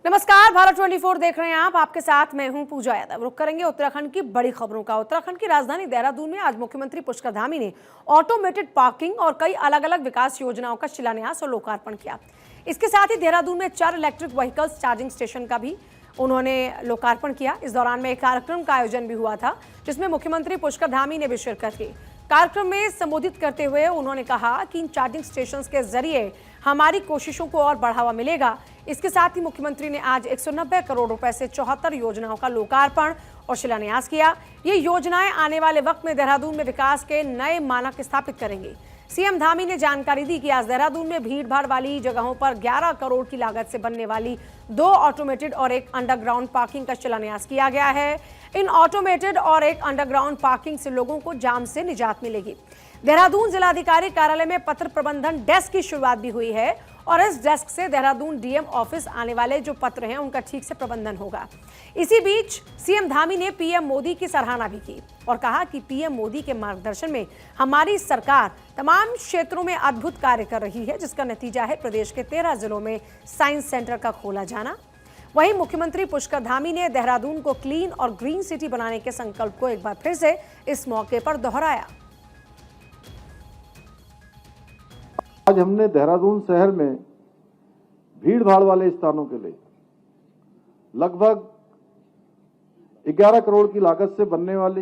नमस्कार, भारत 24 देख रहे हैं आप। आपके साथ मैं हूं पूजा यादव। रुक करेंगे उत्तराखंड की बड़ी खबरों का। उत्तराखंड की राजधानी देहरादून में आज मुख्यमंत्री पुष्कर धामी ने ऑटोमेटेड पार्किंग और कई अलग अलग विकास योजनाओं का शिलान्यास और लोकार्पण किया। इसके साथ ही देहरादून में 4 इलेक्ट्रिक व्हीकल्स चार्जिंग स्टेशन का भी उन्होंने लोकार्पण किया। इस दौरान में एक कार्यक्रम का आयोजन भी हुआ था, जिसमें मुख्यमंत्री पुष्कर धामी ने भी शिरकत की। कार्यक्रम में संबोधित करते हुए उन्होंने कहा कि इन चार्जिंग स्टेशंस के जरिए हमारी कोशिशों को और बढ़ावा मिलेगा। इसके साथ ही मुख्यमंत्री ने आज 190 करोड़ रुपए से 74 योजनाओं का लोकार्पण और शिलान्यास किया। ये योजनाएं आने वाले वक्त में देहरादून में विकास के नए मानक स्थापित करेंगी। सीएम धामी ने जानकारी दी कि आज देहरादून में भीड़भाड़ वाली जगहों पर 11 करोड़ की लागत से बनने वाली 2 ऑटोमेटेड और एक अंडरग्राउंड पार्किंग का शिलान्यास किया गया है। इन ऑटोमेटेड और एक अंडरग्राउंड पार्किंग से लोगों को जाम से निजात मिलेगी। देहरादून जिलाधिकारी कार्यालय में पत्र प्रबंधन डेस्क की शुरुआत भी हुई है और इस डेस्क से देहरादून डीएम ऑफिस आने वाले जो पत्र हैं उनका ठीक से प्रबंधन होगा। इसी बीच सीएम धामी ने पीएम मोदी की सराहना भी की और कहा कि पीएम मोदी के मार्गदर्शन में हमारी सरकार तमाम क्षेत्रों में अद्भुत कार्य कर रही है, जिसका नतीजा है प्रदेश के 13 जिलों में साइंस सेंटर का खोला जाना। वहीं मुख्यमंत्री पुष्कर धामी ने देहरादून को क्लीन और ग्रीन सिटी बनाने के संकल्प को एक बार फिर से इस मौके पर दोहराया। आज हमने देहरादून शहर में भीड़ भाड़ वाले स्थानों के लिए लगभग 11 करोड़ की लागत से बनने वाली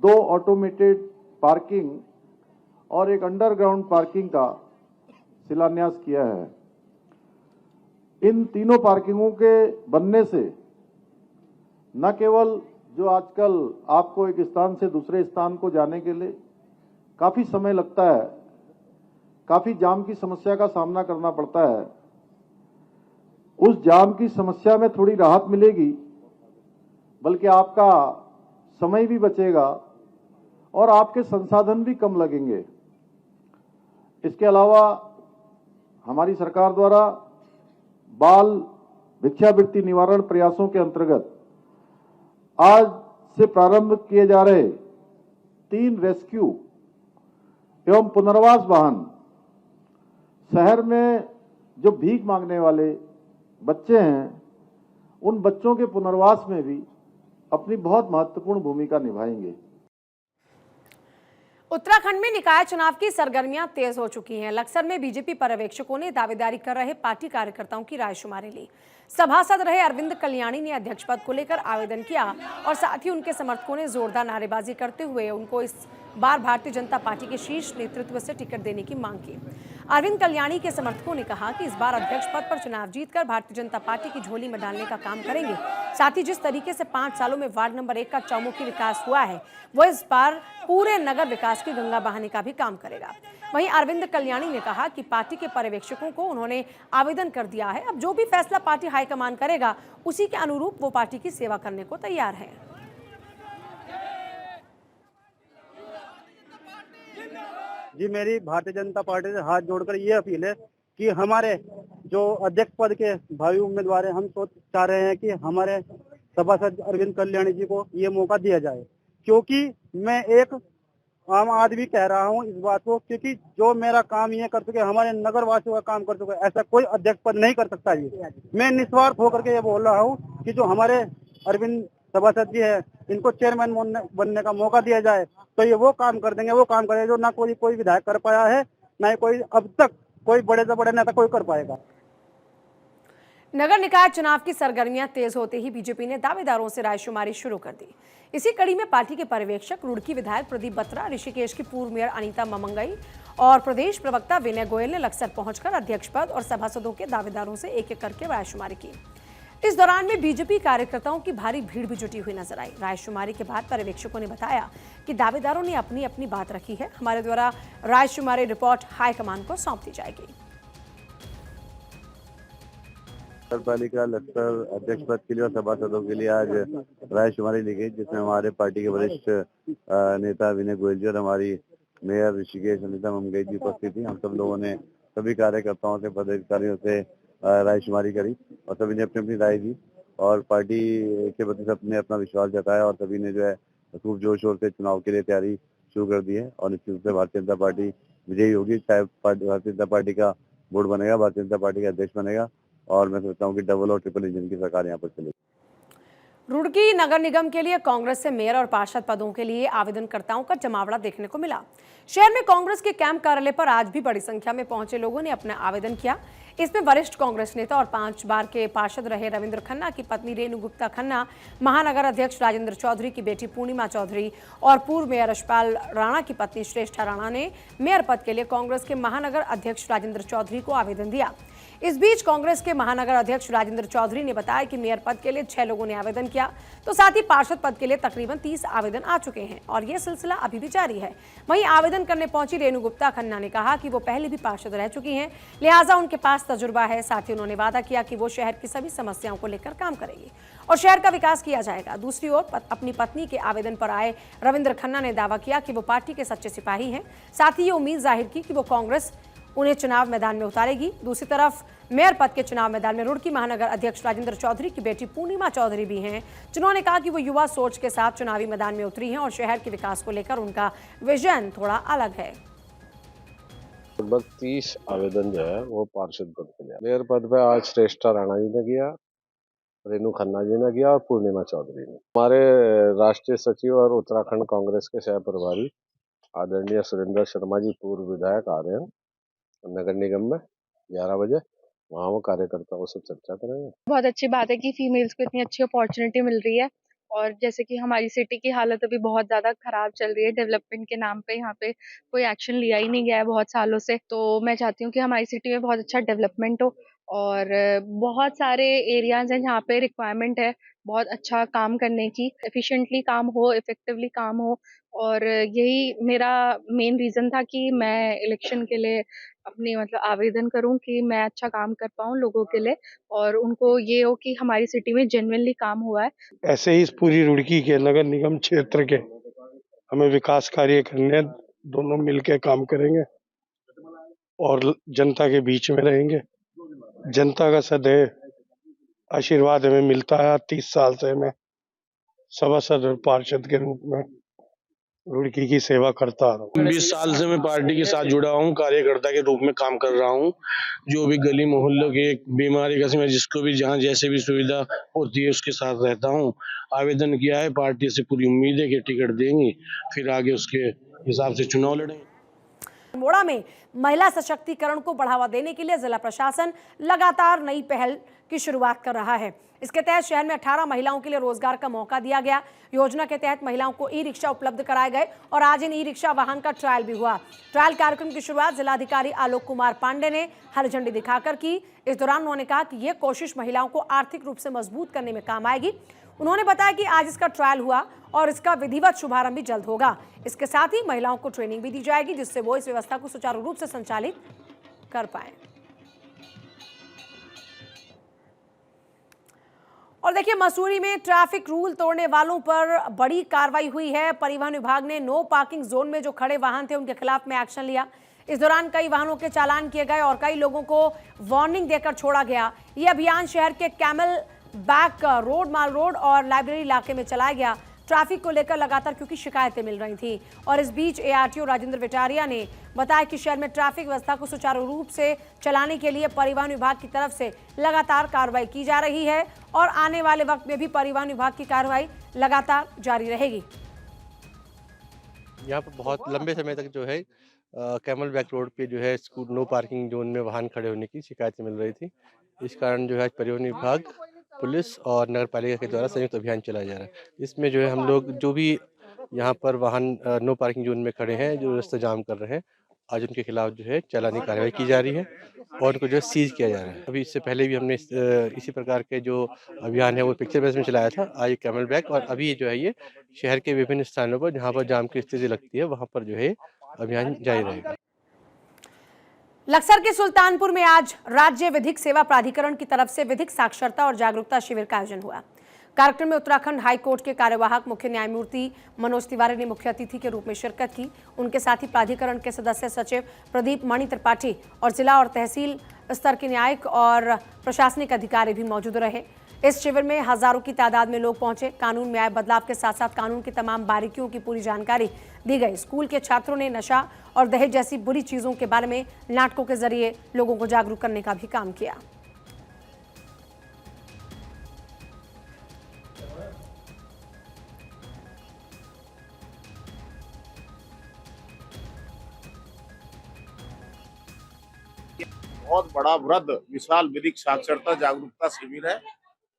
2 ऑटोमेटेड पार्किंग और एक अंडरग्राउंड पार्किंग का शिलान्यास किया है। इन तीनों पार्किंगों के बनने से न केवल जो आजकल आपको एक स्थान से दूसरे स्थान को जाने के लिए काफी समय लगता है, काफी जाम की समस्या का सामना करना पड़ता है, उस जाम की समस्या में थोड़ी राहत मिलेगी, बल्कि आपका समय भी बचेगा और आपके संसाधन भी कम लगेंगे। इसके अलावा हमारी सरकार द्वारा बाल भिक्षावृत्ति निवारण प्रयासों के अंतर्गत आज से प्रारंभ किए जा रहे 3 रेस्क्यू एवं पुनर्वास वाहन शहर में जो भीख मांगने वाले बच्चे हैं, उन बच्चों के पुनर्वास में भी अपनी बहुत महत्वपूर्ण भूमिका निभाएंगे। उत्तराखंड में निकाय चुनाव की सरगर्मियां तेज हो चुकी हैं। लक्सर में बीजेपी पर्यवेक्षकों ने दावेदारी कर रहे पार्टी कार्यकर्ताओं की रायशुमारी ली। सभासद रहे अरविंद कल्याणी ने अध्यक्ष पद को लेकर आवेदन किया और साथ ही उनके समर्थकों ने जोरदार नारेबाजी करते हुए उनको इस बार भारतीय जनता पार्टी के शीर्ष नेतृत्व से टिकट देने की मांग की। अरविंद कल्याणी के समर्थकों ने कहा कि इस बार अध्यक्ष पद पर चुनाव जीतकर भारतीय जनता पार्टी की झोली में डालने का काम करेंगे। साथ ही जिस तरीके से 5 सालों में वार्ड नंबर 1 का चौमुखी विकास हुआ है, वो इस बार पूरे नगर विकास की गंगा बहाने का भी काम करेगा। वहीं अरविंद कल्याणी ने कहा कि पार्टी के पर्यवेक्षकों को उन्होंने आवेदन कर दिया है। अब जो भी फैसला पार्टी हाईकमान करेगा, उसी के अनुरूप वो पार्टी की सेवा करने को तैयार है। जी, मेरी भारतीय जनता पार्टी से हाथ जोड़कर ये अपील है कि हमारे जो अध्यक्ष पद के भावी उम्मीदवार हैं, हम तो चाह रहे हैं कि हमारे सभासद अरविंद कल्याणी जी को ये मौका दिया जाए, क्योंकि मैं एक आम आदमी कह रहा हूँ इस बात को, क्योंकि जो मेरा काम ये कर चुके, हमारे नगर वासियों का काम कर चुके, ऐसा कोई अध्यक्ष पद नहीं कर सकता। ये मैं निस्वार्थ होकर के ये बोल रहा हूँ कि जो हमारे अरविंद सभासद जी है, इनको चेयरमैन बनने का मौका दिया जाए तो ये वो काम कर देंगे, वो काम करेंगे जो ना कोई विधायक कर पाया है, ना ही कोई अब तक कोई बड़े से बड़े नेता कोई कर पाएगा। नगर निकाय चुनाव की सरगर्मियां तेज होते ही बीजेपी ने दावेदारों से रायशुमारी शुरू कर दी। इसी कड़ी में पार्टी के पर्यवेक्षक रुड़की विधायक प्रदीप बत्रा, ऋषिकेश की पूर्व मेयर अनीता ममंगई और प्रदेश प्रवक्ता विनय गोयल ने लक्सर पहुंचकर अध्यक्ष पद और सभासदों के दावेदारों से एक एक करके रायशुमारी की। इस दौरान में बीजेपी कार्यकर्ताओं की भारी भीड़ भी जुटी हुई नजर आई। रायशुमारी के बाद पर्यवेक्षकों ने बताया कि दावेदारों ने अपनी अपनी बात रखी है। हमारे द्वारा रायशुमारी रिपोर्ट हाईकमान को सौंप दी जाएगी। नगर पालिका लक्सर अध्यक्ष पद के लिए और सभासदों के लिए आज रायशुमारी ली गई, जिसमें हमारे पार्टी के वरिष्ठ नेता विनय गोयल जी और हमारी मेयर ऋषिकेश अनीता ममगई जी उपस्थित थी। हम सब लोगों ने सभी कार्यकर्ताओं से, पदाधिकारियों से रायशुमारी करी और सभी ने अपनी अपनी राय दी और पार्टी के प्रति सबने अपना विश्वास जताया और सभी ने जो है खूब जोर शोर से चुनाव के लिए तैयारी शुरू कर दी है और निश्चित रूप से भारतीय जनता पार्टी विजयी होगी। चाहे भारतीय जनता पार्टी का बोर्ड बनेगा, भारतीय जनता पार्टी का अध्यक्ष बनेगा और मैं समझता हूँ कि डबल और ट्रिपल इंजन की सरकार यहाँ पर चलेगी। रुड़की नगर निगम के लिए कांग्रेस से मेयर और पार्षद पदों के लिए आवेदनकर्ताओं का जमावड़ा देखने को मिला। शहर में कांग्रेस के कैंप कार्यालय पर आज भी बड़ी संख्या में पहुंचे लोगों ने अपना आवेदन किया। इसमें वरिष्ठ कांग्रेस नेता और 5 बार के पार्षद रहे रविंद्र खन्ना की पत्नी रेणु गुप्ता खन्ना, महानगर अध्यक्ष राजेंद्र चौधरी की बेटी पूर्णिमा चौधरी और पूर्व मेयर यशपाल राणा की पत्नी श्रेष्ठा राणा ने मेयर पद के लिए कांग्रेस के महानगर अध्यक्ष राजेंद्र चौधरी को आवेदन दिया। इस बीच कांग्रेस के महानगर अध्यक्ष राजेंद्र चौधरी ने बताया कि मेयर पद के लिए 6 लोगों ने आवेदन किया, तो साथ ही पार्षद पद के लिए तकरीबन 30 आवेदन आ चुके हैं और यह सिलसिला अभी भी जारी है। वहीं आवेदन करने पहुंची रेणु गुप्ता खन्ना ने कहा कि वो पहले भी पार्षद रह चुकी हैं, लिहाजा उनके पास तजुर्बा है। साथ ही उन्होंने वादा किया कि वो शहर की सभी समस्याओं को लेकर काम करेंगी और शहर का विकास किया जाएगा। दूसरी ओर अपनी पत्नी के आवेदन पर आए रविंद्र खन्ना ने दावा किया कि वो पार्टी के सच्चे सिपाही हैं। साथ ही ये उम्मीद जाहिर की कि वो कांग्रेस उन्हें चुनाव मैदान में उतारेगी। दूसरी तरफ मेयर पद के चुनाव मैदान में रुड़की महानगर अध्यक्ष राजेंद्र चौधरी की बेटी पूर्णिमा चौधरी भी हैं, जिन्होंने कहा कि वो युवा सोच के साथ चुनावी मैदान में उतरी हैं और शहर के विकास को लेकर उनका विजन थोड़ा अलग है। लगभग 30 आवेदन जो है वो पार्षद पद के लिए। मेयर पद पे आज श्रेष्ठा राणा जी ने किया, रेणु खन्ना जी ने किया और पूर्णिमा चौधरी ने। हमारे राष्ट्रीय सचिव और उत्तराखंड कांग्रेस के सह प्रभारी आदरणीय सुरेंद्र शर्मा जी पूर्व विधायक आ रहे हैं नगर निगम में 11 बजे, वहाँ वो कार्यकर्ताओं से चर्चा करेंगे। बहुत अच्छी बात है कि फीमेल्स को इतनी अच्छी अपॉर्चुनिटी मिल रही है और जैसे कि हमारी सिटी की हालत अभी बहुत ज्यादा खराब चल रही है, डेवलपमेंट के नाम पे यहाँ पे कोई एक्शन लिया ही नहीं गया है बहुत सालों से। तो मैं चाहती हूँ कि हमारी सिटी में बहुत अच्छा डेवलपमेंट हो और बहुत सारे एरियाज हैं जहाँ पे रिक्वायरमेंट है बहुत अच्छा काम करने की, एफिशिएंटली काम हो, इफेक्टिवली काम हो। और यही मेरा मेन रीजन था कि मैं इलेक्शन के लिए अपनी आवेदन करूं कि मैं अच्छा काम कर पाऊं लोगों के लिए और उनको ये हो कि हमारी सिटी में जेन्युइनली काम हुआ है। ऐसे ही इस पूरी रुड़की के नगर निगम क्षेत्र के हमें विकास कार्य करने, दोनों मिलकर काम करेंगे और जनता के बीच में रहेंगे। जनता का सदैव आशीर्वाद हमें मिलता है। 30 साल से मैं सभासद और पार्षद के रूप में रुड़की की सेवा करता रहा हूँ। 20 साल से मैं पार्टी के साथ जुड़ा हूँ, कार्यकर्ता के रूप में काम कर रहा हूँ। जो भी गली मोहल्लों के बीमारी का समय जिसको भी जहाँ जैसे भी सुविधा होती है उसके साथ रहता हूँ। आवेदन किया है, पार्टी से पूरी उम्मीद है कि टिकट देंगी, फिर आगे उसके हिसाब से चुनाव लड़ेंगे। अल्मोड़ा में महिला सशक्तिकरण को बढ़ावा देने के लिए जिला प्रशासन लगातार नई पहल की शुरुआत कर रहा है। इसके तहत शहर में 18 महिलाओं के लिए रोजगार का मौका दिया गया। योजना के तहत महिलाओं को ई रिक्शा उपलब्ध कराए गए और आज इन ई रिक्शा वाहन का ट्रायल भी हुआ। ट्रायल कार्यक्रम की शुरुआत जिलाधिकारी आलोक कुमार पांडे ने हरी झंडी दिखाकर की। इस दौरान उन्होंने कहा कि यह कोशिश महिलाओं को आर्थिक रूप से मजबूत करने में काम आएगी। उन्होंने बताया कि आज इसका ट्रायल हुआ और इसका विधिवत शुभारंभ भी जल्द होगा। इसके साथ ही महिलाओं को ट्रेनिंग भी दी जाएगी जिससे वो इस व्यवस्था को सुचारू रूप से संचालित कर पाए। और देखिए, मसूरी में ट्रैफिक रूल तोड़ने वालों पर बड़ी कार्रवाई हुई है। परिवहन विभाग ने नो पार्किंग जोन में जो खड़े वाहन थे उनके खिलाफ में एक्शन लिया। इस दौरान कई वाहनों के चालान किए गए और कई लोगों को वार्निंग देकर छोड़ा गया। ये अभियान शहर के कैमल बैक रोड, माल रोड और लाइब्रेरी इलाके में चलाया गया। ट्रैफिक को लेकर लगातार क्योंकि शिकायतें मिल रही थी और इस बीच एआरटीओ राजेंद्र विटारिया ने बताया कि शहर में ट्रैफिक व्यवस्था को सुचारू रूप से चलाने के लिए परिवहन विभाग की तरफ से लगातार कार्रवाई की जा रही है और आने वाले वक्त में भी परिवहन विभाग की कार्रवाई लगातार जारी रहेगी। यहाँ पर बहुत लंबे समय तक जो है कैमल बैक रोड पे जो है नो पार्किंग जोन में वाहन खड़े होने की शिकायतें मिल रही थी। इस कारण जो है परिवहन विभाग, पुलिस और नगर पालिका के द्वारा संयुक्त अभियान चलाया जा रहा है। इसमें जो है हम लोग जो भी यहाँ पर वाहन नो पार्किंग जोन में खड़े हैं, जो रास्ता जाम कर रहे हैं, आज उनके खिलाफ जो है चालानी कार्रवाई की जा रही है और उनको जो है सीज किया जा रहा है। अभी इससे पहले भी हमने इसी प्रकार के जो अभियान है वो पिक्चर बेस में चलाया था, आज कैमल बैक, और अभी जो है ये शहर के विभिन्न स्थानों पर जहाँ पर जाम की स्थिति लगती है वहाँ पर जो है अभियान जारी रहेगा। लक्सर के सुल्तानपुर में आज राज्य विधिक सेवा प्राधिकरण की तरफ से विधिक साक्षरता और जागरूकता शिविर का आयोजन हुआ। कार्यक्रम में उत्तराखंड हाई कोर्ट के कार्यवाहक मुख्य न्यायमूर्ति मनोज तिवारी ने मुख्य अतिथि के रूप में शिरकत की। उनके साथ ही प्राधिकरण के सदस्य सचिव प्रदीप मणि त्रिपाठी और जिला और तहसील स्तर के न्यायिक और प्रशासनिक अधिकारी भी मौजूद रहे। इस शिविर में हजारों की तादाद में लोग पहुंचे। कानून में आए बदलाव के साथ साथ कानून की तमाम बारीकियों की पूरी जानकारी दी गई। स्कूल के छात्रों ने नशा और दहेज जैसी बुरी चीजों के बारे में नाटकों के जरिए लोगों को जागरूक करने का भी काम किया। बहुत बड़ा वृहद विशाल विधिक साक्षरता जागरूकता शिविर है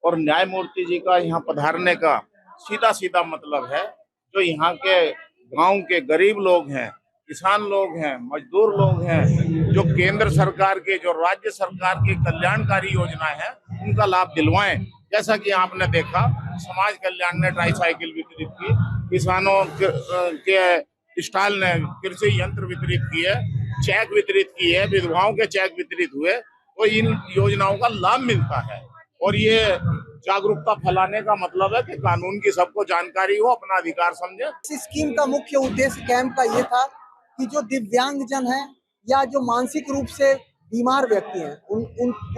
और न्यायमूर्ति जी का यहाँ पधारने का सीधा सीधा मतलब है जो यहाँ के गांव के गरीब लोग हैं, किसान लोग हैं, मजदूर लोग हैं, जो केंद्र सरकार के जो राज्य सरकार की कल्याणकारी योजना है उनका लाभ दिलवाएं। जैसा कि आपने देखा समाज कल्याण ने ट्राईसाइकिल वितरित की, किसानों के स्टॉल ने कृषि यंत्र वितरित किए, चेक वितरित किए, विधवाओं के चेक वितरित हुए, तो इन योजनाओं का लाभ मिलता है। और ये जागरूकता फैलाने का मतलब है कि कानून की सबको जानकारी हो, अपना अधिकार समझे। इस स्कीम का मुख्य उद्देश्य कैंप का ये था कि जो दिव्यांगजन हैं या जो मानसिक रूप से बीमार व्यक्ति हैं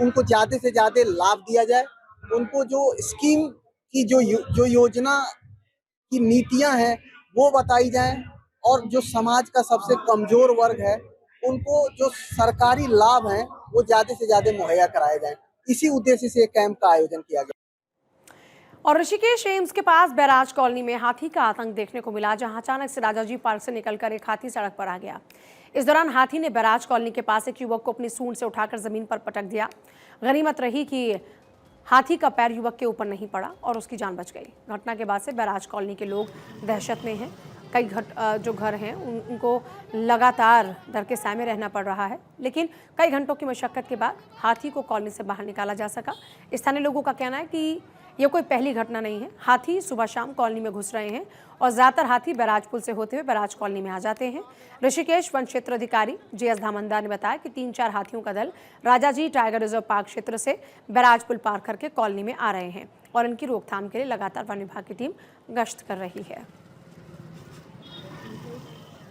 उनको ज्यादा से ज्यादा लाभ दिया जाए, उनको जो स्कीम की जो योजना की नीतियां हैं वो बताई जाएं और जो समाज का सबसे कमजोर वर्ग है उनको जो सरकारी लाभ हैं वो ज्यादा से ज्यादा मुहैया कराए जाएं। इसी उद्देश्य से कैंप का आयोजन किया गया। और ऋषिकेश एम्स के पास बैराज कॉलोनी में हाथी का आतंक देखने को मिला, जहां अचानक से राजाजी पार्क से निकलकर एक हाथी सड़क पर आ गया। इस दौरान हाथी ने बैराज कॉलोनी के पास एक युवक को अपनी सूंड से उठाकर जमीन पर पटक दिया। गनीमत रही कि हाथी का पैर युवक के ऊपर नहीं पड़ा और उसकी जान बच गई। घटना के बाद से बैराज कॉलोनी के लोग दहशत में हैं। कई जो घर हैं उनको लगातार डर के साए में रहना पड़ रहा है, लेकिन कई घंटों की मशक्कत के बाद हाथी को कॉलोनी से बाहर निकाला जा सका। स्थानीय लोगों का कहना है कि ये कोई पहली घटना नहीं है। हाथी सुबह शाम कॉलोनी में घुस रहे हैं और ज़्यादातर हाथी बैराज पुल से होते हुए बैराज कॉलोनी में आ जाते हैं। ऋषिकेश वन क्षेत्र अधिकारी JS धामंदा ने बताया कि 3-4 हाथियों का दल राजाजी टाइगर रिजर्व पार्क क्षेत्र से बैराज पुल पार करके कॉलोनी में आ रहे हैं और इनकी रोकथाम के लिए लगातार वन विभाग की टीम गश्त कर रही है।